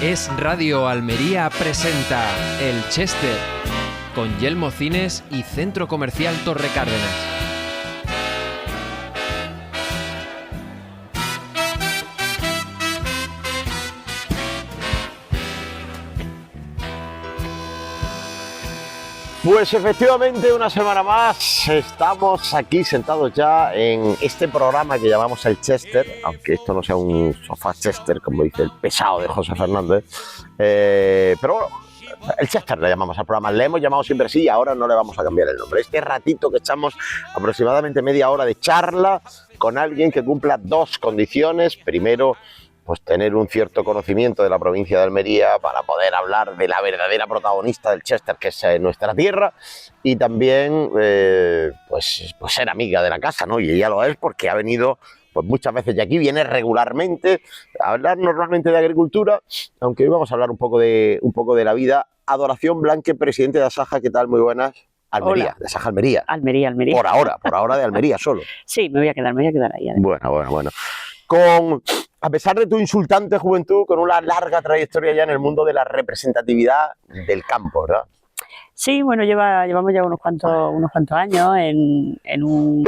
Es Radio Almería presenta El Chester, con Yelmo Cines y Centro Comercial Torre Cárdenas. Pues efectivamente, una semana más estamos aquí sentados ya en este programa que llamamos El Chester, aunque esto no sea un sofá Chester, como dice el pesado de José Fernández, pero bueno, El Chester le llamamos al programa, le hemos llamado siempre así y ahora no le vamos a cambiar el nombre. Este ratito que echamos aproximadamente media hora de charla con alguien que cumpla dos condiciones. Primero, pues tener un cierto conocimiento de la provincia de Almería para poder hablar de la verdadera protagonista del Chester, que es nuestra tierra, y también pues ser amiga de la casa, ¿no? Y ella lo es porque ha venido pues muchas veces de aquí, viene regularmente a hablar normalmente de agricultura, aunque hoy vamos a hablar un poco de la vida. Adoración Blanque, presidente de Asaja, ¿qué tal? Muy buenas. Almería, Hola. de Asaja Almería. Almería. Por ahora de Almería solo. Sí, me voy a quedar ahí. Bueno. A pesar de tu insultante juventud, con una larga trayectoria ya en el mundo de la representatividad del campo, ¿verdad? Sí, bueno, llevamos ya unos cuantos años en un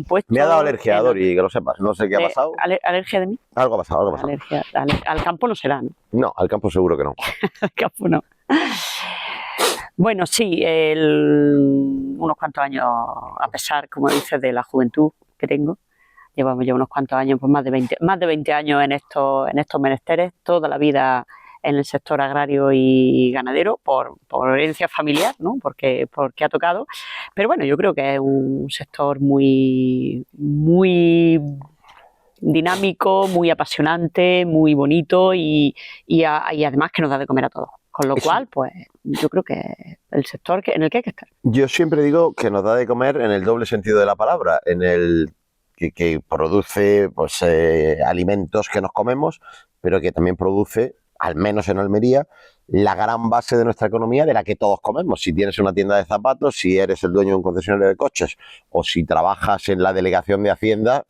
puesto. Me ha dado alergia, Dori, que lo sepas. No sé qué ha pasado. ¿Alergia de mí? Algo ha pasado. Alergia, al campo no será, ¿no? No, al campo seguro que no. Al campo no. Bueno, sí, unos cuantos años, a pesar, como dices, de la juventud que tengo. Llevamos ya unos cuantos años, pues más de 20 años en estos menesteres, toda la vida en el sector agrario y ganadero, por herencia familiar, ¿no? Porque ha tocado. Pero bueno, yo creo que es un sector muy dinámico, muy apasionante, muy bonito y además que nos da de comer a todos. Con lo cual, pues yo creo que es el sector en el que hay que estar. Yo siempre digo que nos da de comer en el doble sentido de la palabra, en el que produce pues alimentos que nos comemos, pero que también produce, al menos en Almería, la gran base de nuestra economía de la que todos comemos. Si tienes una tienda de zapatos, si eres el dueño de un concesionario de coches o si trabajas en la delegación de Hacienda,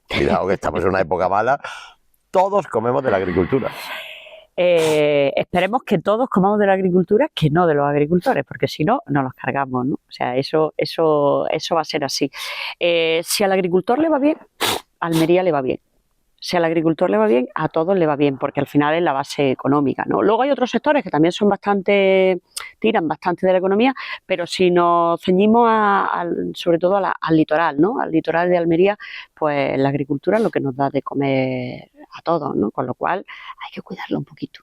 cuidado que estamos en una época mala, todos comemos de la agricultura. Esperemos que todos comamos de la agricultura, que no de los agricultores, porque si no, nos los cargamos, ¿no? O sea, eso va a ser así. Si al agricultor le va bien, a Almería le va bien. Si al agricultor le va bien, a todos le va bien, porque al final es la base económica, ¿no? Luego hay otros sectores que también tiran bastante de la economía, pero si nos ceñimos sobre todo al litoral, ¿no? Al litoral de Almería, pues la agricultura es lo que nos da de comer a todos, ¿no? Con lo cual hay que cuidarlo un poquito.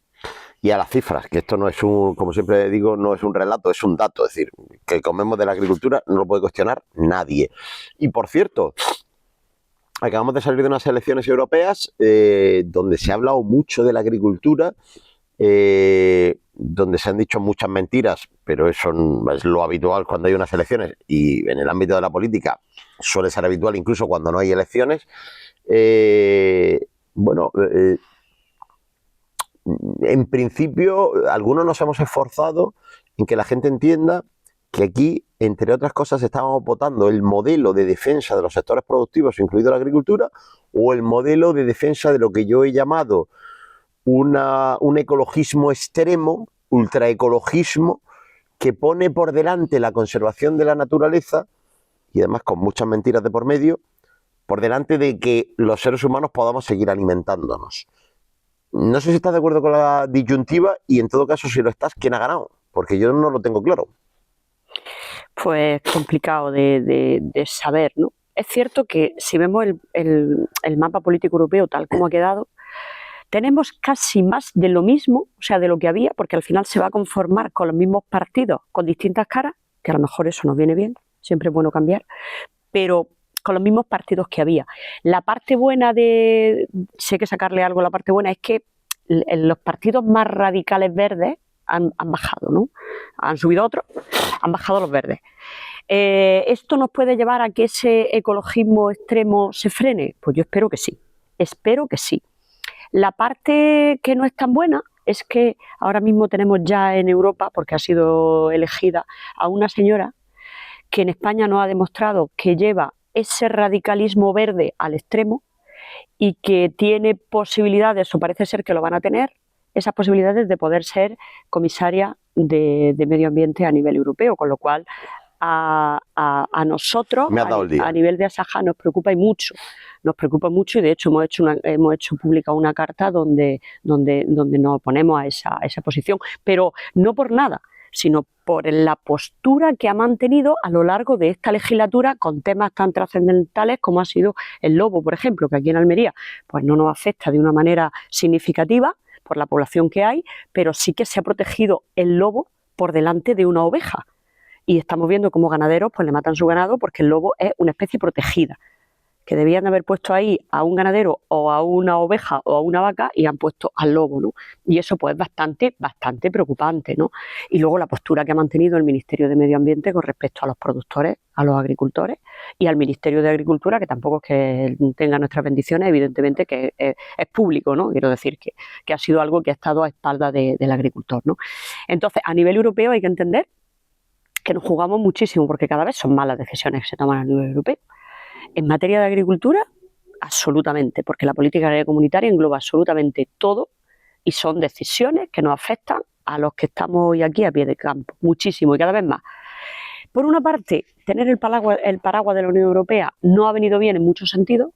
Y a las cifras, que esto no es como siempre digo, no es un relato, es un dato. Es decir, que comemos de la agricultura no lo puede cuestionar nadie. Y por cierto, acabamos de salir de unas elecciones europeas donde se ha hablado mucho de la agricultura, donde se han dicho muchas mentiras, pero eso es lo habitual cuando hay unas elecciones y en el ámbito de la política suele ser habitual incluso cuando no hay elecciones. En principio, algunos nos hemos esforzado en que la gente entienda que aquí, entre otras cosas, estábamos votando el modelo de defensa de los sectores productivos, incluido la agricultura, o el modelo de defensa de lo que yo he llamado un ecologismo extremo, ultraecologismo, que pone por delante la conservación de la naturaleza, y además con muchas mentiras de por medio, por delante de que los seres humanos podamos seguir alimentándonos. No sé si estás de acuerdo con la disyuntiva y en todo caso, si lo estás, ¿quién ha ganado? Porque yo no lo tengo claro. Pues complicado de saber, ¿no? Es cierto que si vemos el mapa político europeo tal como ha quedado, tenemos casi más de lo mismo, o sea, de lo que había, porque al final se va a conformar con los mismos partidos, con distintas caras, que a lo mejor eso nos viene bien, siempre es bueno cambiar, pero con los mismos partidos que había. La parte buena si hay que sacarle algo, la parte buena es que los partidos más radicales verdes han bajado, ¿no? Han subido otros, han bajado los verdes. ¿Esto nos puede llevar a que ese ecologismo extremo se frene? Pues yo espero que sí. La parte que no es tan buena es que ahora mismo tenemos ya en Europa, porque ha sido elegida, a una señora que en España nos ha demostrado que lleva ese radicalismo verde al extremo y que tiene posibilidades, o parece ser que lo van a tener, esas posibilidades de poder ser comisaria de medio ambiente a nivel europeo, con lo cual a nosotros, a nivel de Asaja, nos preocupa mucho y de hecho hemos publicado una carta donde nos oponemos a esa posición, pero no por nada, sino por la postura que ha mantenido a lo largo de esta legislatura con temas tan trascendentales como ha sido el lobo, por ejemplo, que aquí en Almería pues no nos afecta de una manera significativa por la población que hay, pero sí que se ha protegido el lobo por delante de una oveja. Y estamos viendo cómo ganaderos pues le matan su ganado porque el lobo es una especie protegida, que debían haber puesto ahí a un ganadero o a una oveja o a una vaca y han puesto al lobo, ¿no? Y eso pues es bastante preocupante, ¿no? Y luego la postura que ha mantenido el Ministerio de Medio Ambiente con respecto a los productores, a los agricultores y al Ministerio de Agricultura, que tampoco es que tenga nuestras bendiciones, evidentemente que es público, ¿no? Quiero decir que ha sido algo que ha estado a espaldas del agricultor, ¿no? Entonces, a nivel europeo hay que entender que nos jugamos muchísimo porque cada vez son más las decisiones que se toman a nivel europeo. En materia de agricultura, absolutamente, porque la política agraria comunitaria engloba absolutamente todo y son decisiones que nos afectan a los que estamos hoy aquí a pie de campo, muchísimo y cada vez más. Por una parte, tener el paraguas de la Unión Europea no ha venido bien en muchos sentidos,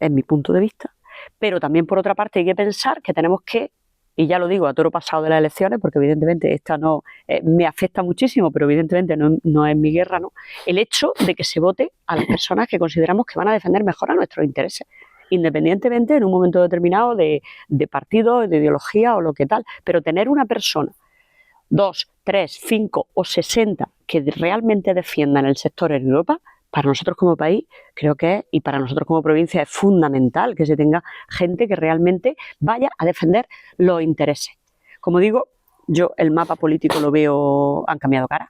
en mi punto de vista, pero también por otra parte hay que pensar que tenemos que, y ya lo digo a toro pasado de las elecciones, porque evidentemente esta no me afecta muchísimo, pero evidentemente no es mi guerra, ¿no? El hecho de que se vote a las personas que consideramos que van a defender mejor a nuestros intereses, independientemente en un momento determinado de partido, de ideología o lo que tal, pero tener una persona, 2, 3, 5 o 60 que realmente defiendan el sector en Europa, para nosotros como país creo que es, y para nosotros como provincia es fundamental que se tenga gente que realmente vaya a defender los intereses. Como digo, yo el mapa político lo veo, han cambiado caras,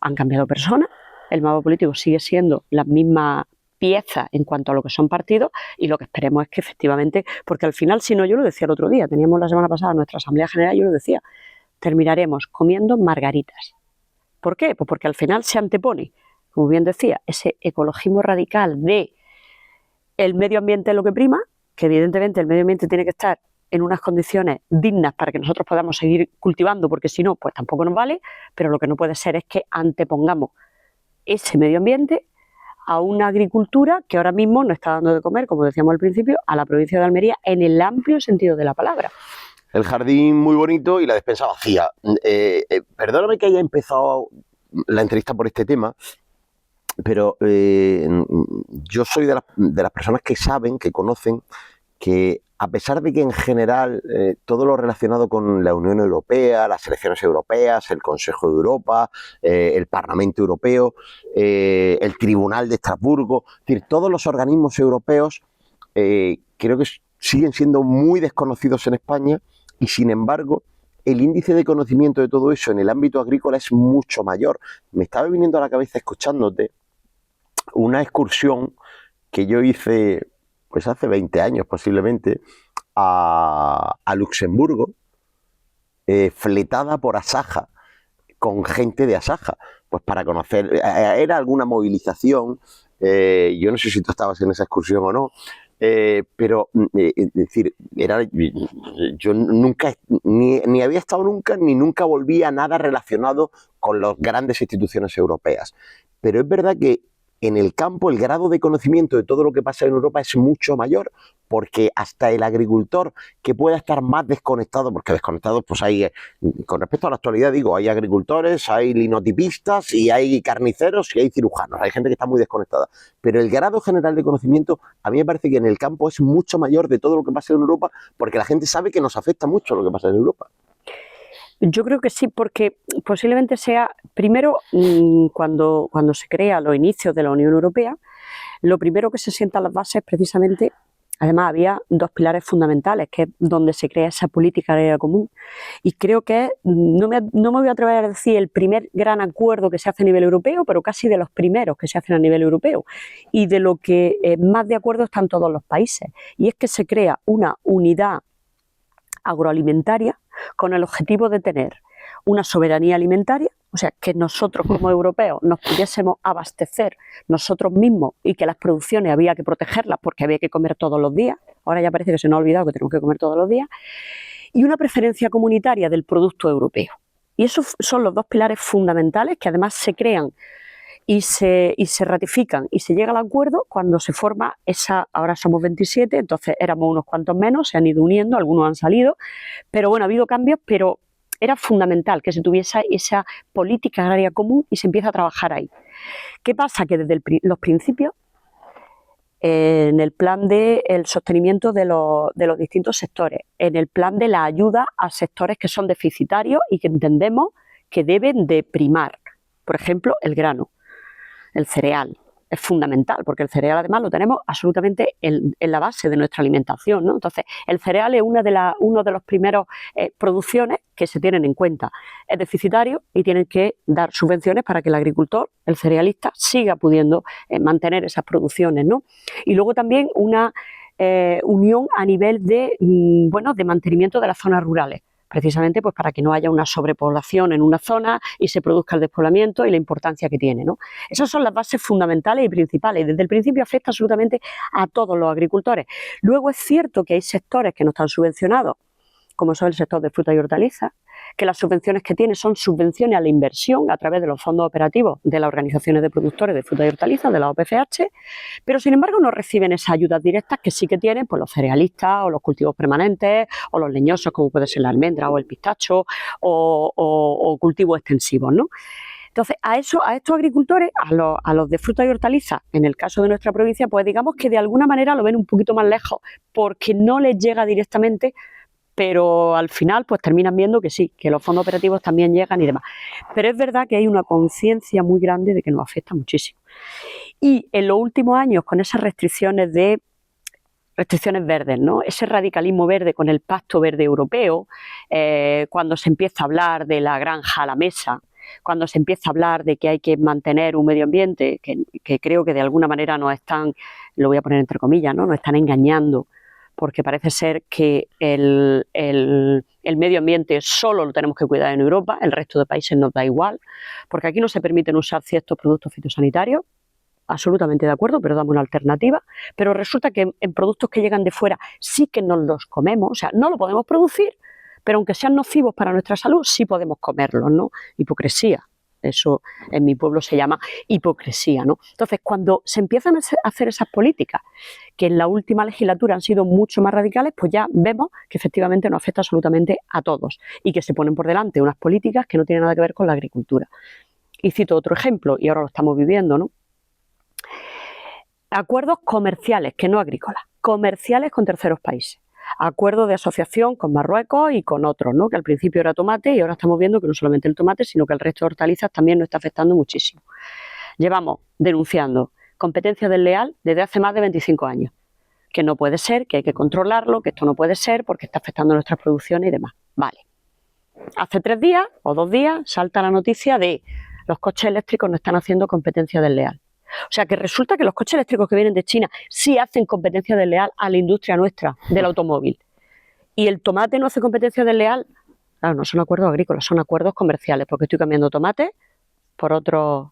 han cambiado personas, el mapa político sigue siendo las mismas piezas en cuanto a lo que son partidos y lo que esperemos es que efectivamente, porque al final, si no, yo lo decía el otro día, teníamos la semana pasada nuestra Asamblea General, yo lo decía, terminaremos comiendo margaritas. ¿Por qué? Pues porque al final se antepone, como bien decía, ese ecologismo radical de el medio ambiente es lo que prima, que evidentemente el medio ambiente tiene que estar en unas condiciones dignas para que nosotros podamos seguir cultivando, porque si no, pues tampoco nos vale, pero lo que no puede ser es que antepongamos ese medio ambiente a una agricultura que ahora mismo no está dando de comer, como decíamos al principio, a la provincia de Almería en el amplio sentido de la palabra. El jardín muy bonito y la despensa vacía. Perdóname que haya empezado la entrevista por este tema, pero yo soy de las personas que saben, que conocen, que a pesar de que en general todo lo relacionado con la Unión Europea, las elecciones europeas, el Consejo de Europa, el Parlamento Europeo, el Tribunal de Estrasburgo, es decir, todos los organismos europeos creo que siguen siendo muy desconocidos en España y sin embargo el índice de conocimiento de todo eso en el ámbito agrícola es mucho mayor. Me estaba viniendo a la cabeza escuchándote una excursión que yo hice pues hace 20 años posiblemente a Luxemburgo, fletada por Asaja, con gente de Asaja, pues para conocer, era alguna movilización, yo no sé si tú estabas en esa excursión o no, pero es decir, yo nunca, ni había estado nunca, ni nunca volví a nada relacionado con las grandes instituciones europeas, pero es verdad que en el campo el grado de conocimiento de todo lo que pasa en Europa es mucho mayor, porque hasta el agricultor que pueda estar más desconectado, porque desconectados pues hay, con respecto a la actualidad digo, hay agricultores, hay linotipistas y hay carniceros y hay cirujanos, hay gente que está muy desconectada, pero el grado general de conocimiento a mí me parece que en el campo es mucho mayor de todo lo que pasa en Europa, porque la gente sabe que nos afecta mucho lo que pasa en Europa. Yo creo que sí, porque posiblemente sea, primero, cuando se crea los inicios de la Unión Europea, lo primero que se sientan las bases precisamente, además había dos pilares fundamentales, que es donde se crea esa política agraria común, y creo que no me voy a atrever a decir el primer gran acuerdo que se hace a nivel europeo, pero casi de los primeros que se hacen a nivel europeo, y de lo que más de acuerdo están todos los países, y es que se crea una unidad agroalimentaria con el objetivo de tener una soberanía alimentaria, o sea, que nosotros como europeos nos pudiésemos abastecer nosotros mismos y que las producciones había que protegerlas porque había que comer todos los días, ahora ya parece que se nos ha olvidado que tenemos que comer todos los días, y una preferencia comunitaria del producto europeo. Y esos son los dos pilares fundamentales que además se crean y se ratifican y se llega al acuerdo cuando se forma esa, ahora somos 27, entonces éramos unos cuantos menos, se han ido uniendo, algunos han salido, pero bueno, ha habido cambios, pero era fundamental que se tuviese esa política agraria común y se empieza a trabajar ahí. ¿Qué pasa? Que desde los principios, en el plan del sostenimiento de los distintos sectores, en el plan de la ayuda a sectores que son deficitarios y que entendemos que deben de primar, por ejemplo, el grano, el cereal. Es fundamental, porque el cereal además lo tenemos absolutamente en la base de nuestra alimentación, ¿no? Entonces, el cereal es uno de los primeros producciones que se tienen en cuenta. Es deficitario y tienen que dar subvenciones para que el agricultor, el cerealista, siga pudiendo mantener esas producciones, ¿no? Y luego también una unión a nivel de mantenimiento de las zonas rurales, precisamente pues para que no haya una sobrepoblación en una zona y se produzca el despoblamiento y la importancia que tiene, ¿no? Esas son las bases fundamentales y principales. Desde el principio afecta absolutamente a todos los agricultores. Luego es cierto que hay sectores que no están subvencionados, como son el sector de fruta y hortalizas, que las subvenciones que tiene son subvenciones a la inversión a través de los fondos operativos de las organizaciones de productores de fruta y hortalizas, de la OPCH, pero sin embargo no reciben esas ayudas directas que sí que tienen pues, los cerealistas o los cultivos permanentes o los leñosos como puede ser la almendra o el pistacho o cultivos extensivos, ¿no? Entonces, a estos agricultores, a los de fruta y hortalizas, en el caso de nuestra provincia, pues digamos que de alguna manera lo ven un poquito más lejos porque no les llega directamente, pero al final pues terminan viendo que sí, que los fondos operativos también llegan y demás. Pero es verdad que hay una conciencia muy grande de que nos afecta muchísimo. Y en los últimos años, con esas restricciones verdes, ¿no? Ese radicalismo verde con el Pacto Verde Europeo, cuando se empieza a hablar de la granja a la mesa, cuando se empieza a hablar de que hay que mantener un medio ambiente, que creo que de alguna manera nos están, lo voy a poner entre comillas, ¿no? Nos están engañando, porque parece ser que el medio ambiente solo lo tenemos que cuidar en Europa, el resto de países nos da igual, porque aquí no se permiten usar ciertos productos fitosanitarios, absolutamente de acuerdo, pero damos una alternativa, pero resulta que en productos que llegan de fuera sí que nos los comemos, o sea, no lo podemos producir, pero aunque sean nocivos para nuestra salud, sí podemos comerlos, ¿no? Hipocresía. Eso en mi pueblo se llama hipocresía, ¿no? Entonces, cuando se empiezan a hacer esas políticas, que en la última legislatura han sido mucho más radicales, pues ya vemos que efectivamente nos afecta absolutamente a todos y que se ponen por delante unas políticas que no tienen nada que ver con la agricultura. Y cito otro ejemplo, y ahora lo estamos viviendo, ¿no? Acuerdos comerciales, que no agrícolas, comerciales con terceros países. Acuerdo de asociación con Marruecos y con otros, ¿no? Que al principio era tomate y ahora estamos viendo que no solamente el tomate, sino que el resto de hortalizas también nos está afectando muchísimo. Llevamos denunciando competencia desleal desde hace más de 25 años, que no puede ser, que hay que controlarlo, que esto no puede ser porque está afectando nuestras producciones y demás. Vale. Hace 3 días o 2 días salta la noticia de los coches eléctricos no están haciendo competencia desleal. O sea que resulta que los coches eléctricos que vienen de China sí hacen competencia desleal a la industria nuestra del automóvil. Y el tomate no hace competencia desleal. Claro, no son acuerdos agrícolas, son acuerdos comerciales, porque estoy cambiando tomate por otros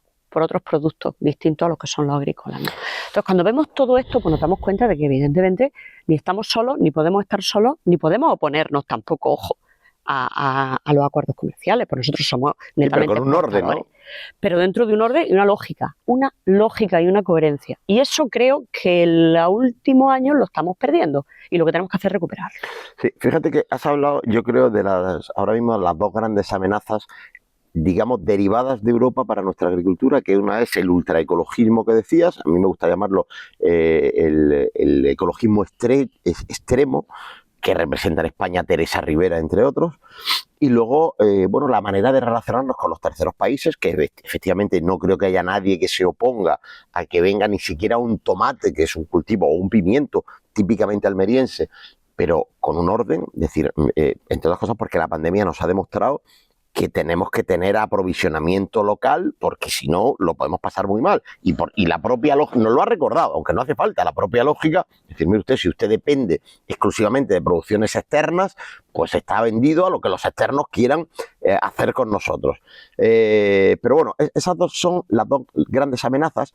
productos distintos a los que son los agrícolas, ¿no? Entonces, cuando vemos todo esto, pues nos damos cuenta de que evidentemente ni estamos solos, ni podemos estar solos, ni podemos oponernos tampoco, ojo, a los acuerdos comerciales, porque nosotros somos netamente pero con un orden, ¿no? Pero dentro de un orden y una lógica y una coherencia. Y eso creo que en los últimos años lo estamos perdiendo y lo que tenemos que hacer es recuperarlo. Sí, fíjate que has hablado, yo creo, de ahora mismo las dos grandes amenazas, digamos, derivadas de Europa para nuestra agricultura, que una es el ultraecologismo que decías, a mí me gusta llamarlo el ecologismo extremo, que representa en España Teresa Rivera, entre otros, y luego, la manera de relacionarnos con los terceros países, que efectivamente no creo que haya nadie que se oponga a que venga ni siquiera un tomate, que es un cultivo, o un pimiento típicamente almeriense, pero con un orden, es decir, entre otras cosas porque la pandemia nos ha demostrado que tenemos que tener aprovisionamiento local, porque si no lo podemos pasar muy mal. Y la propia lógica, nos lo ha recordado, aunque no hace falta, la propia lógica, es decir, mire usted, si usted depende exclusivamente de producciones externas, pues está vendido a lo que los externos quieran hacer con nosotros. Pero bueno, esas dos son las dos grandes amenazas.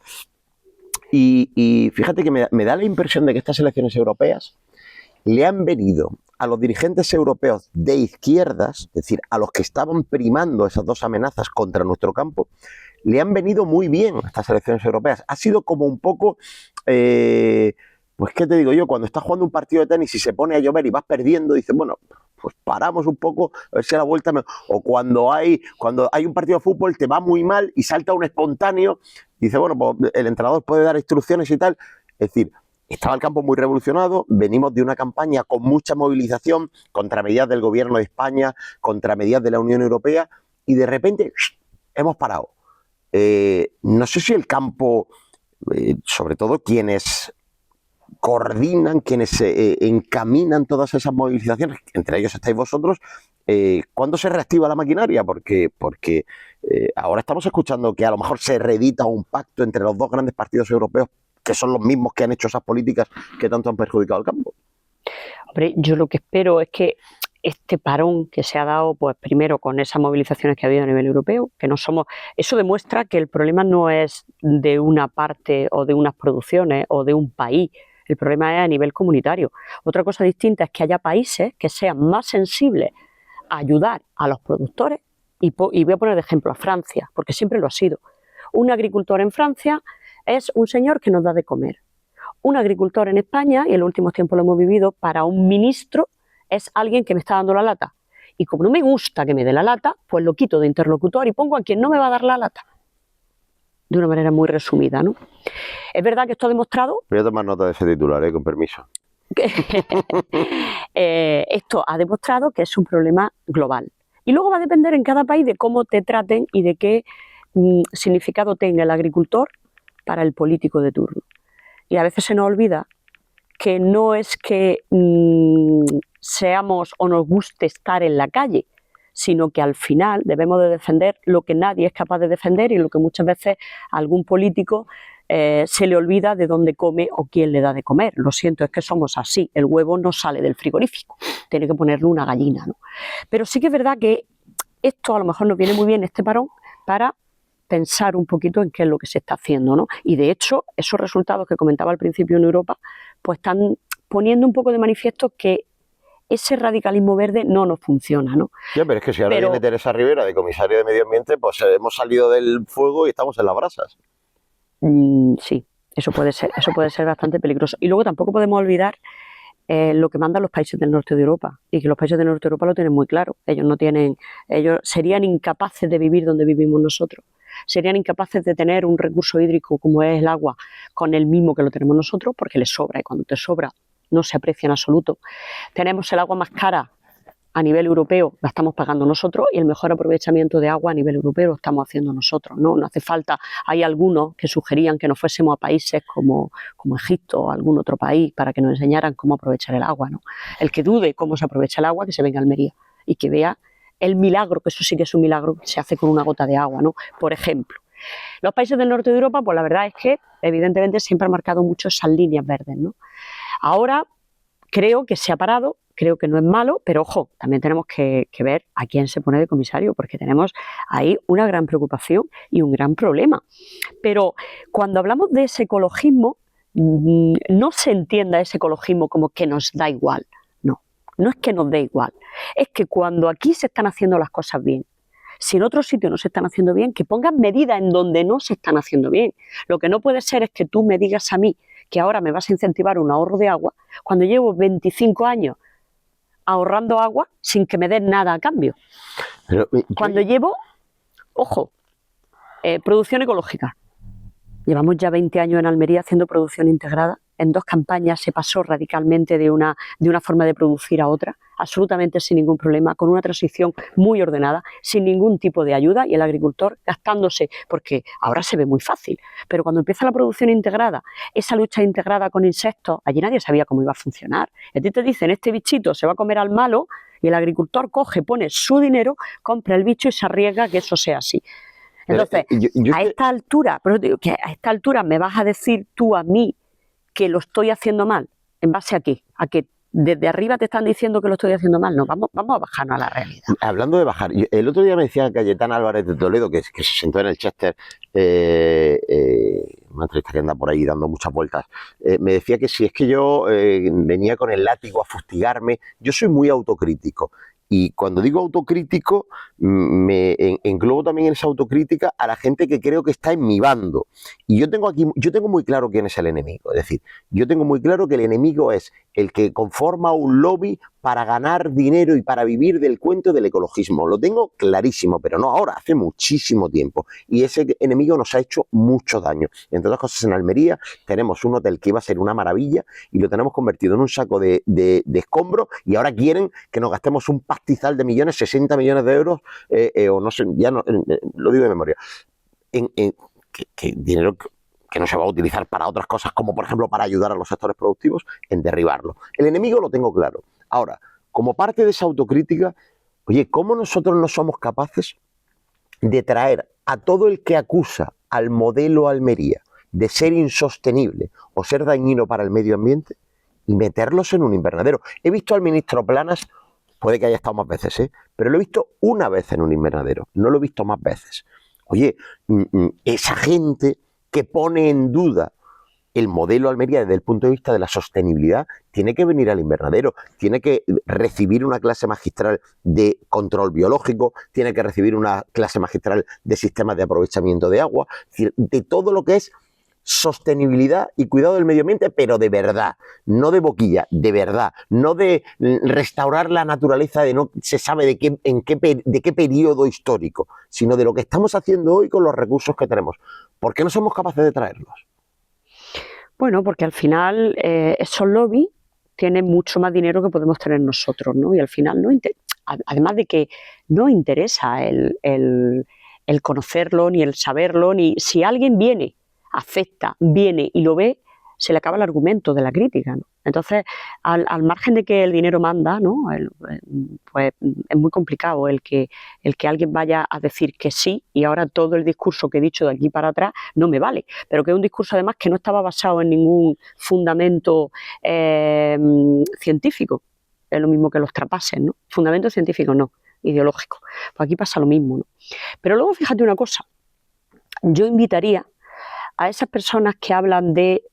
Y fíjate que me da la impresión de que estas elecciones europeas le han venido a los dirigentes europeos de izquierdas, es decir, a los que estaban primando esas dos amenazas contra nuestro campo, le han venido muy bien estas elecciones europeas. Ha sido como un poco, pues qué te digo yo, cuando estás jugando un partido de tenis y se pone a llover y vas perdiendo, dices, bueno, pues paramos un poco, a ver si a la vuelta... O cuando hay un partido de fútbol, te va muy mal y salta un espontáneo, y dice, bueno, pues el entrenador puede dar instrucciones y tal. Es decir, estaba el campo muy revolucionado, venimos de una campaña con mucha movilización contra medidas del gobierno de España, contra medidas de la Unión Europea, y de repente hemos parado. No sé si el campo, sobre todo quienes coordinan, quienes encaminan todas esas movilizaciones, entre ellos estáis vosotros, ¿cuándo se reactiva la maquinaria? Porque ahora estamos escuchando que a lo mejor se reedita un pacto entre los dos grandes partidos europeos, que son los mismos que han hecho esas políticas que tanto han perjudicado al campo. Hombre, yo lo que espero es que este parón que se ha dado, pues primero con esas movilizaciones que ha habido a nivel europeo, que no somos, eso demuestra que el problema no es de una parte o de unas producciones o de un país, el problema es a nivel comunitario. Otra cosa distinta es que haya países que sean más sensibles a ayudar a los productores, y voy a poner de ejemplo a Francia, porque siempre lo ha sido. Un agricultor en Francia es un señor que nos da de comer. Un agricultor en España, y en los últimos tiempos lo hemos vivido, para un ministro es alguien que me está dando la lata. Y como no me gusta que me dé la lata, pues lo quito de interlocutor y pongo a quien no me va a dar la lata. De una manera muy resumida, ¿no? Es verdad que esto ha demostrado... Voy a tomar nota de ese titular, con permiso. Esto ha demostrado que es un problema global. Y luego va a depender en cada país de cómo te traten y de qué significado tenga el agricultor para el político de turno. Y a veces se nos olvida que no es que seamos o nos guste estar en la calle, sino que al final debemos de defender lo que nadie es capaz de defender y lo que muchas veces a algún político se le olvida de dónde come o quién le da de comer. Lo siento, es que somos así, el huevo no sale del frigorífico, tiene que ponerle una gallina, ¿no? Pero sí que es verdad que esto a lo mejor nos viene muy bien, este parón, para pensar un poquito en qué es lo que se está haciendo, ¿no? Y de hecho, esos resultados que comentaba al principio en Europa, pues están poniendo un poco de manifiesto que ese radicalismo verde no nos funciona, ¿no? Ya, pero es que si ahora viene Teresa Rivera de comisaria de Medio Ambiente, pues hemos salido del fuego y estamos en las brasas. Sí, eso puede ser bastante peligroso. Y luego tampoco podemos olvidar lo que mandan los países del norte de Europa, y que los países del norte de Europa lo tienen muy claro. Ellos serían incapaces de vivir donde vivimos nosotros. Serían incapaces de tener un recurso hídrico como es el agua con el mismo que lo tenemos nosotros, porque les sobra, y cuando te sobra no se aprecia en absoluto. Tenemos el agua más cara a nivel europeo, la estamos pagando nosotros, y el mejor aprovechamiento de agua a nivel europeo lo estamos haciendo nosotros, ¿no? No hace falta, hay algunos que sugerían que nos fuésemos a países como Egipto o algún otro país para que nos enseñaran cómo aprovechar el agua, ¿no? El que dude cómo se aprovecha el agua, que se venga a Almería y que vea el milagro, que eso sí que es un milagro, que se hace con una gota de agua, ¿no? Por ejemplo. Los países del norte de Europa, pues la verdad es que evidentemente siempre han marcado mucho esas líneas verdes, ¿no? Ahora creo que se ha parado, creo que no es malo, pero ojo, también tenemos que ver a quién se pone de comisario, porque tenemos ahí una gran preocupación y un gran problema. Pero cuando hablamos de ese ecologismo, no se entienda ese ecologismo como que nos da igual. No es que nos dé igual, es que cuando aquí se están haciendo las cosas bien, si en otro sitio no se están haciendo bien, que pongan medidas en donde no se están haciendo bien. Lo que no puede ser es que tú me digas a mí que ahora me vas a incentivar un ahorro de agua cuando llevo 25 años ahorrando agua sin que me den nada a cambio. Pero, cuando llevo, ojo, producción ecológica. Llevamos ya 20 años en Almería haciendo producción integrada. En 2 campañas se pasó radicalmente de una forma de producir a otra, absolutamente sin ningún problema, con una transición muy ordenada, sin ningún tipo de ayuda, y el agricultor gastándose, porque ahora se ve muy fácil, pero cuando empieza la producción integrada, esa lucha integrada con insectos, allí nadie sabía cómo iba a funcionar. A ti te dicen, este bichito se va a comer al malo, y el agricultor coge, pone su dinero, compra el bicho y se arriesga a que eso sea así. Entonces, a esta altura, pero digo que a esta altura me vas a decir tú a mí que lo estoy haciendo mal, ¿en base a qué? A que desde arriba te están diciendo que lo estoy haciendo mal. No, vamos a bajarnos a la realidad. Hablando de bajar, el otro día me decía Cayetana Álvarez de Toledo, que se sentó en el Chester, una entrevista que anda por ahí dando muchas vueltas, me decía que si es que yo venía con el látigo a fustigarme, yo soy muy autocrítico. Y cuando digo autocrítico, me englobo también en esa autocrítica a la gente que creo que está en mi bando. Y yo tengo muy claro quién es el enemigo. Es decir, yo tengo muy claro que el enemigo es el que conforma un lobby para ganar dinero y para vivir del cuento del ecologismo. Lo tengo clarísimo, pero no ahora, hace muchísimo tiempo. Y ese enemigo nos ha hecho mucho daño. Entre otras cosas, en Almería tenemos un hotel que iba a ser una maravilla y lo tenemos convertido en un saco de escombros, y ahora quieren que nos gastemos un pastizal de millones, 60 millones de euros, o no sé, ya no, lo digo de memoria, que dinero que no se va a utilizar para otras cosas, como por ejemplo para ayudar a los sectores productivos, en derribarlo. El enemigo lo tengo claro. Ahora, como parte de esa autocrítica, oye, ¿cómo nosotros no somos capaces de traer a todo el que acusa al modelo Almería de ser insostenible o ser dañino para el medio ambiente y meterlos en un invernadero? He visto al ministro Planas, puede que haya estado más veces, pero lo he visto una vez en un invernadero, no lo he visto más veces. Oye, esa gente que pone en duda el modelo Almería desde el punto de vista de la sostenibilidad tiene que venir al invernadero, tiene que recibir una clase magistral de control biológico, tiene que recibir una clase magistral de sistemas de aprovechamiento de agua, es decir, de todo lo que es sostenibilidad y cuidado del medio ambiente, pero de verdad, no de boquilla, de verdad, no de restaurar la naturaleza de no se sabe de qué periodo histórico, sino de lo que estamos haciendo hoy con los recursos que tenemos. ¿Por qué no somos capaces de traerlos? Bueno, porque al final esos lobbies tienen mucho más dinero que podemos tener nosotros, ¿no? Y al final, además de que no interesa el conocerlo, ni el saberlo, ni si alguien viene y lo ve, se le acaba el argumento de la crítica, ¿no? Entonces, al margen de que el dinero manda, ¿no? Pues es muy complicado el que alguien vaya a decir que sí, y ahora todo el discurso que he dicho de aquí para atrás no me vale, pero que es un discurso además que no estaba basado en ningún fundamento científico. Es lo mismo que los trapases, ¿no? Fundamento científico no, ideológico. Pues aquí pasa lo mismo, ¿no? Pero luego fíjate una cosa, yo invitaría a esas personas que hablan de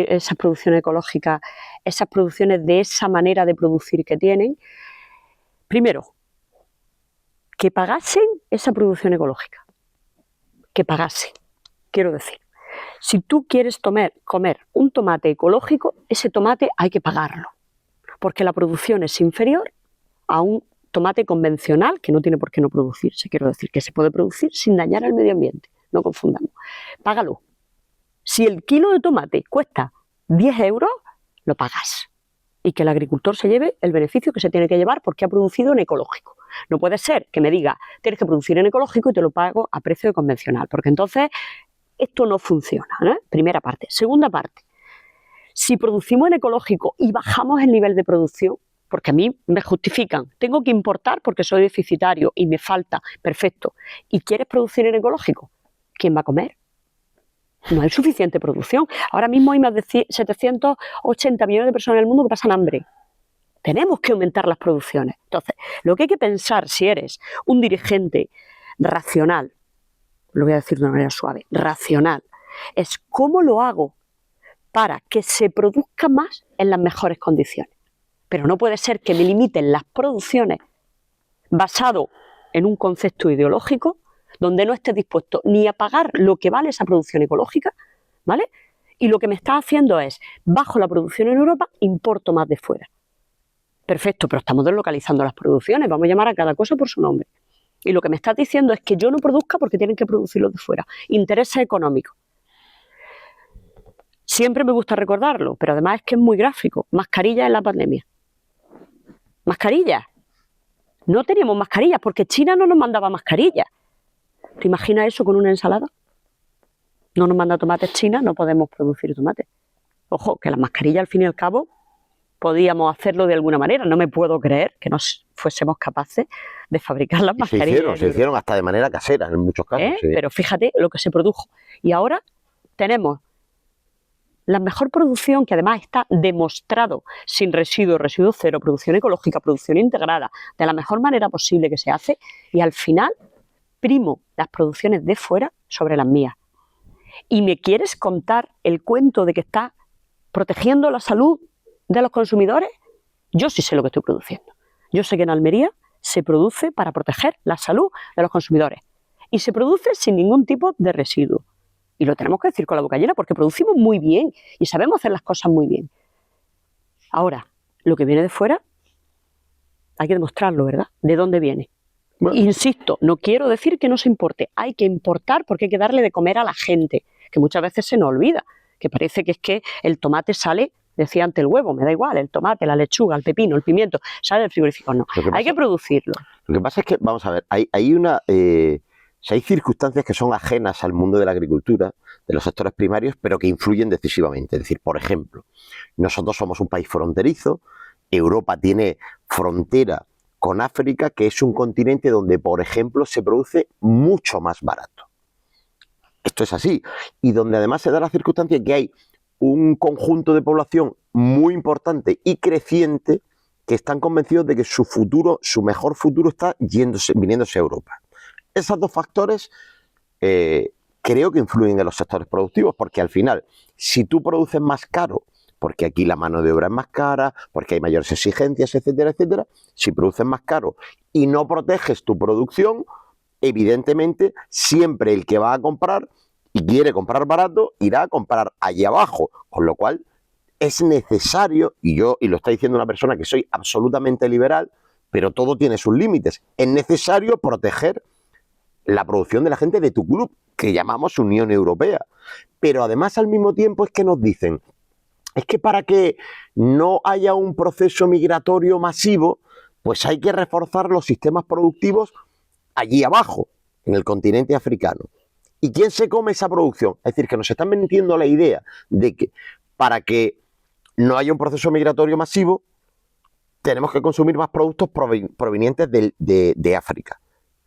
esas producciones ecológicas, esas producciones de esa manera de producir que tienen, primero, que pagasen esa producción ecológica, que pagasen, quiero decir. Si tú quieres comer un tomate ecológico, ese tomate hay que pagarlo, porque la producción es inferior a un tomate convencional que no tiene por qué no producirse, quiero decir, que se puede producir sin dañar al medio ambiente, no confundamos. Págalo. Si el kilo de tomate cuesta 10 euros, lo pagas. Y que el agricultor se lleve el beneficio que se tiene que llevar porque ha producido en ecológico. No puede ser que me diga, tienes que producir en ecológico y te lo pago a precio de convencional, porque entonces esto no funciona, ¿no? Primera parte. Segunda parte, si producimos en ecológico y bajamos el nivel de producción, porque a mí me justifican, tengo que importar porque soy deficitario y me falta, perfecto, y quieres producir en ecológico, ¿quién va a comer? No hay suficiente producción. Ahora mismo hay más de 780 millones de personas en el mundo que pasan hambre. Tenemos que aumentar las producciones. Entonces, lo que hay que pensar si eres un dirigente racional, lo voy a decir de una manera suave, racional, es cómo lo hago para que se produzca más en las mejores condiciones. Pero no puede ser que me limiten las producciones basado en un concepto ideológico donde no esté dispuesto ni a pagar lo que vale esa producción ecológica, ¿vale? Y lo que me está haciendo es, bajo la producción en Europa, importo más de fuera. Perfecto, pero estamos deslocalizando las producciones, vamos a llamar a cada cosa por su nombre. Y lo que me estás diciendo es que yo no produzca porque tienen que producirlo de fuera. Intereses económicos. Siempre me gusta recordarlo, pero además es que es muy gráfico. Mascarillas en la pandemia. Mascarillas. No teníamos mascarillas porque China no nos mandaba mascarillas. ¿Te imaginas eso con una ensalada? No nos manda tomates China, no podemos producir tomates. Ojo, que las mascarillas al fin y al cabo podíamos hacerlo de alguna manera. No me puedo creer que no fuésemos capaces de fabricar las mascarillas. Se hicieron hasta de manera casera en muchos casos. Sí. Pero fíjate lo que se produjo. Y ahora tenemos la mejor producción, que además está demostrado sin residuos, residuo cero, producción ecológica, producción integrada, de la mejor manera posible que se hace, y al final primo las producciones de fuera sobre las mías. ¿Y me quieres contar el cuento de que está protegiendo la salud de los consumidores? Yo sí sé lo que estoy produciendo. Yo sé que en Almería se produce para proteger la salud de los consumidores y se produce sin ningún tipo de residuo. Y lo tenemos que decir con la boca llena porque producimos muy bien y sabemos hacer las cosas muy bien. Ahora, lo que viene de fuera hay que demostrarlo, ¿verdad? ¿De dónde viene? Bueno. Insisto, no quiero decir que no se importe, hay que importar porque hay que darle de comer a la gente, que muchas veces se nos olvida, que parece que es que el tomate sale, decía antes el huevo, me da igual, el tomate, la lechuga, el pepino, el pimiento, sale del frigorífico, no, hay que producirlo. Lo que pasa es que, vamos a ver, hay circunstancias que son ajenas al mundo de la agricultura, de los sectores primarios, pero que influyen decisivamente. Es decir, por ejemplo, nosotros somos un país fronterizo, Europa tiene frontera con África, que es un continente donde, por ejemplo, se produce mucho más barato. Esto es así. Y donde además se da la circunstancia que hay un conjunto de población muy importante y creciente que están convencidos de que su futuro, su mejor futuro está viniéndose a Europa. Esos dos factores creo que influyen en los sectores productivos, porque al final, si tú produces más caro, porque aquí la mano de obra es más cara, porque hay mayores exigencias, etcétera, etcétera, si produces más caro y no proteges tu producción, evidentemente siempre el que va a comprar y quiere comprar barato irá a comprar allí abajo, con lo cual es necesario, y lo está diciendo una persona que soy absolutamente liberal, pero todo tiene sus límites, es necesario proteger la producción de la gente de tu club, que llamamos Unión Europea. Pero además al mismo tiempo es que nos dicen, es que para que no haya un proceso migratorio masivo, pues hay que reforzar los sistemas productivos allí abajo, en el continente africano. ¿Y quién se come esa producción? Es decir, que nos están vendiendo la idea de que para que no haya un proceso migratorio masivo, tenemos que consumir más productos provenientes de África.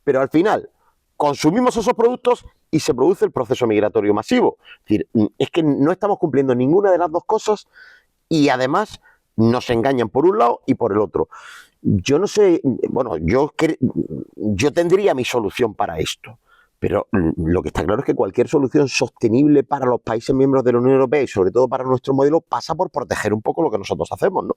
Pero al final, consumimos esos productos y se produce el proceso migratorio masivo. Es decir, es que no estamos cumpliendo ninguna de las dos cosas y además nos engañan por un lado y por el otro. Yo no sé, bueno, yo tendría mi solución para esto, pero lo que está claro es que cualquier solución sostenible para los países miembros de la Unión Europea y sobre todo para nuestro modelo pasa por proteger un poco lo que nosotros hacemos, ¿no?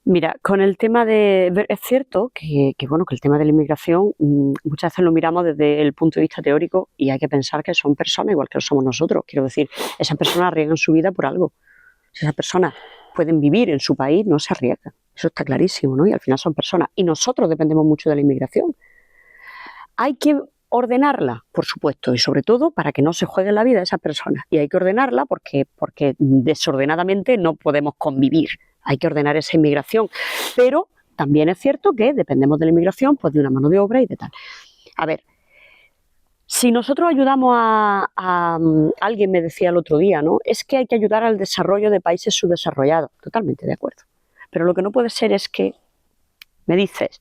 Mira, con el tema es cierto que el tema de la inmigración muchas veces lo miramos desde el punto de vista teórico y hay que pensar que son personas igual que lo somos nosotros. Quiero decir, esas personas arriesgan su vida por algo. Si esas personas pueden vivir en su país, no se arriesgan. Eso está clarísimo, ¿no? Y al final son personas. Y nosotros dependemos mucho de la inmigración. Hay que ordenarla, por supuesto, y sobre todo para que no se juegue la vida de esas personas. Y hay que ordenarla porque desordenadamente no podemos convivir. Hay que ordenar esa inmigración, pero también es cierto que dependemos de la inmigración, pues de una mano de obra y de tal. A ver, si nosotros ayudamos a alguien me decía el otro día, ¿no? Es que hay que ayudar al desarrollo de países subdesarrollados. Totalmente de acuerdo. Pero lo que no puede ser es que me dices,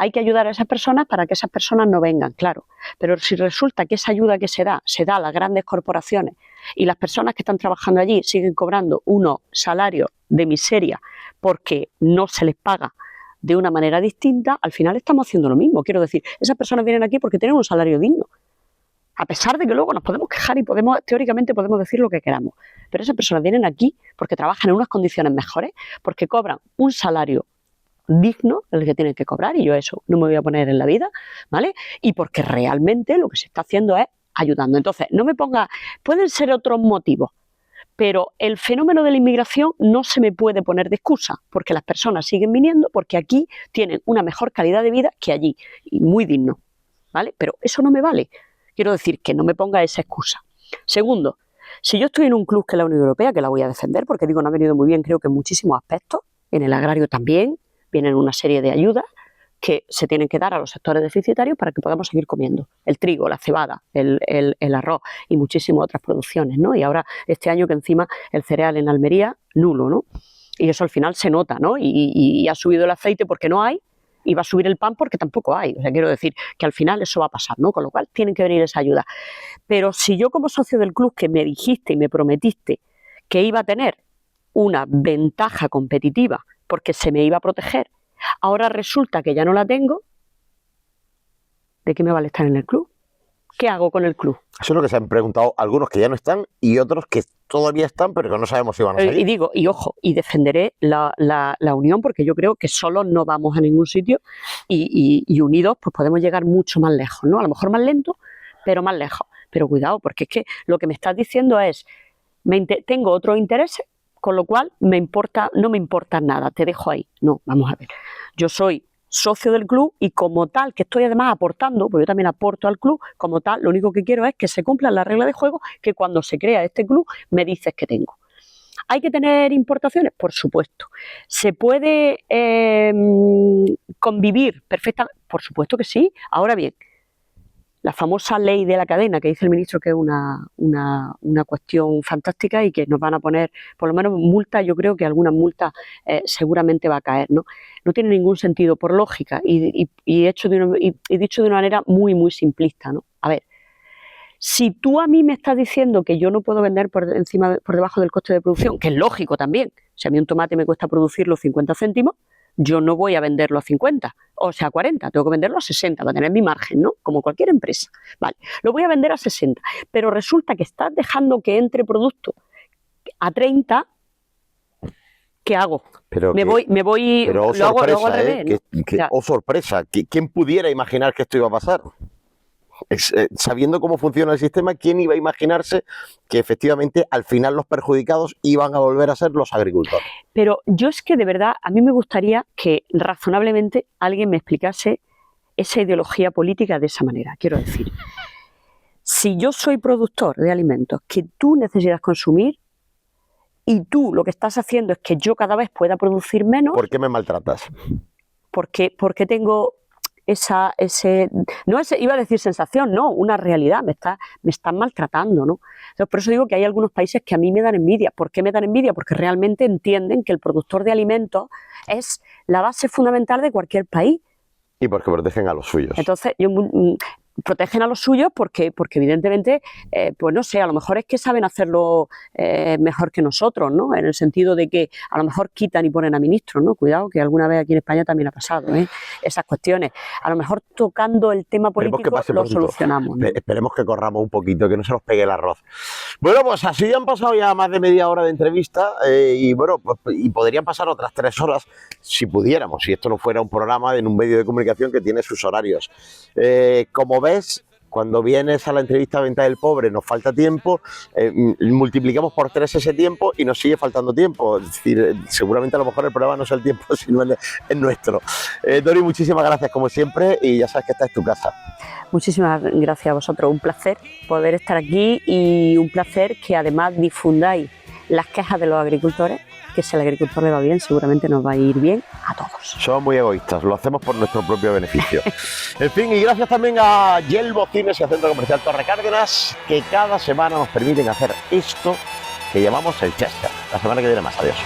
hay que ayudar a esas personas para que esas personas no vengan, claro. Pero si resulta que esa ayuda que se da a las grandes corporaciones y las personas que están trabajando allí siguen cobrando unos salarios de miseria porque no se les paga de una manera distinta, al final estamos haciendo lo mismo. Quiero decir, esas personas vienen aquí porque tienen un salario digno. A pesar de que luego nos podemos quejar y teóricamente podemos decir lo que queramos. Pero esas personas vienen aquí porque trabajan en unas condiciones mejores, porque cobran un salario digno el que tienen que cobrar, y yo eso no me voy a poner en la vida, ¿vale? Y porque realmente lo que se está haciendo es ayudando. Entonces, no me ponga, pueden ser otros motivos, pero el fenómeno de la inmigración no se me puede poner de excusa, porque las personas siguen viniendo, porque aquí tienen una mejor calidad de vida que allí, y muy digno, ¿vale? Pero eso no me vale. Quiero decir que no me ponga esa excusa. Segundo, si yo estoy en un club que es la Unión Europea, que la voy a defender, porque digo, no ha venido muy bien, creo que en muchísimos aspectos, en el agrario también, vienen una serie de ayudas que se tienen que dar a los sectores deficitarios para que podamos seguir comiendo el trigo, la cebada, el arroz y muchísimas otras producciones, ¿no? Y ahora este año que encima el cereal en Almería, nulo, ¿no? Y eso al final se nota, ¿no? Y ha subido el aceite porque no hay y va a subir el pan porque tampoco hay. O sea, quiero decir que al final eso va a pasar, ¿no? Con lo cual tienen que venir esa ayuda. Pero si yo como socio del club que me dijiste y me prometiste que iba a tener una ventaja competitiva porque se me iba a proteger, ahora resulta que ya no la tengo, ¿de qué me vale estar en el club? ¿Qué hago con el club? Eso es lo que se han preguntado algunos que ya no están y otros que todavía están, pero que no sabemos si van a salir. Y digo, y ojo, y defenderé la unión, porque yo creo que solos no vamos a ningún sitio y unidos pues podemos llegar mucho más lejos, ¿no? A lo mejor más lento, pero más lejos. Pero cuidado, porque es que lo que me estás diciendo es, tengo otros intereses, con lo cual no me importa nada, te dejo ahí. No, vamos a ver. Yo soy socio del club y como tal, que estoy además aportando, porque yo también aporto al club, como tal, lo único que quiero es que se cumplan las reglas de juego que cuando se crea este club me dices que tengo. ¿Hay que tener importaciones? Por supuesto. ¿Se puede convivir perfectamente? Por supuesto que sí. Ahora bien, la famosa ley de la cadena que dice el ministro que es una cuestión fantástica y que nos van a poner, por lo menos multa, yo creo que alguna multa seguramente va a caer, ¿no? No tiene ningún sentido por lógica y dicho de una manera muy, muy simplista, ¿no? A ver, si tú a mí me estás diciendo que yo no puedo vender por debajo del coste de producción, que es lógico también, si a mí un tomate me cuesta producirlo 50 céntimos, yo no voy a venderlo a 50, o sea, a 40, tengo que venderlo a 60 para tener mi margen, ¿no? Como cualquier empresa. Vale, lo voy a vender a 60, pero resulta que estás dejando que entre producto a 30, ¿qué hago? Pero lo hago al revés, ¿no? Oh, sorpresa, ¿quién pudiera imaginar que esto iba a pasar? Sabiendo cómo funciona el sistema, ¿quién iba a imaginarse que efectivamente al final los perjudicados iban a volver a ser los agricultores? Pero yo es que de verdad, a mí me gustaría que razonablemente alguien me explicase esa ideología política de esa manera. Quiero decir, si yo soy productor de alimentos que tú necesitas consumir y tú lo que estás haciendo es que yo cada vez pueda producir menos... ¿Por qué me maltratas? Porque tengo... iba a decir sensación, no, una realidad, me están maltratando, ¿no? Entonces, por eso digo que hay algunos países que a mí me dan envidia. ¿Por qué me dan envidia? Porque realmente entienden que el productor de alimentos es la base fundamental de cualquier país. Y porque protegen a los suyos. Entonces, protegen a los suyos porque evidentemente, pues no sé, a lo mejor es que saben hacerlo mejor que nosotros, ¿no? En el sentido de que a lo mejor quitan y ponen a ministros, ¿no? Cuidado, que alguna vez aquí en España también ha pasado, esas cuestiones. A lo mejor tocando el tema político lo solucionamos, ¿no? Esperemos que corramos un poquito, que no se nos pegue el arroz. Bueno, pues así han pasado ya más de media hora de entrevista y bueno, pues, y podrían pasar otras 3 horas si pudiéramos, si esto no fuera un programa en un medio de comunicación que tiene sus horarios. Como ves, cuando vienes a la entrevista a Venta del Pobre nos falta tiempo, multiplicamos por 3 ese tiempo y nos sigue faltando tiempo. Es decir, seguramente a lo mejor el problema no es el tiempo, sino el nuestro. Dori, muchísimas gracias como siempre y ya sabes que esta es tu casa. Muchísimas gracias a vosotros, un placer poder estar aquí y un placer que además difundáis las quejas de los agricultores, que si al agricultor le va bien, seguramente nos va a ir bien a todos. Somos muy egoístas, lo hacemos por nuestro propio beneficio. En fin, y gracias también a Yelmo Cines y a Centro Comercial Torre Cárdenas, que cada semana nos permiten hacer esto que llamamos el Chester. La semana que viene más, adiós.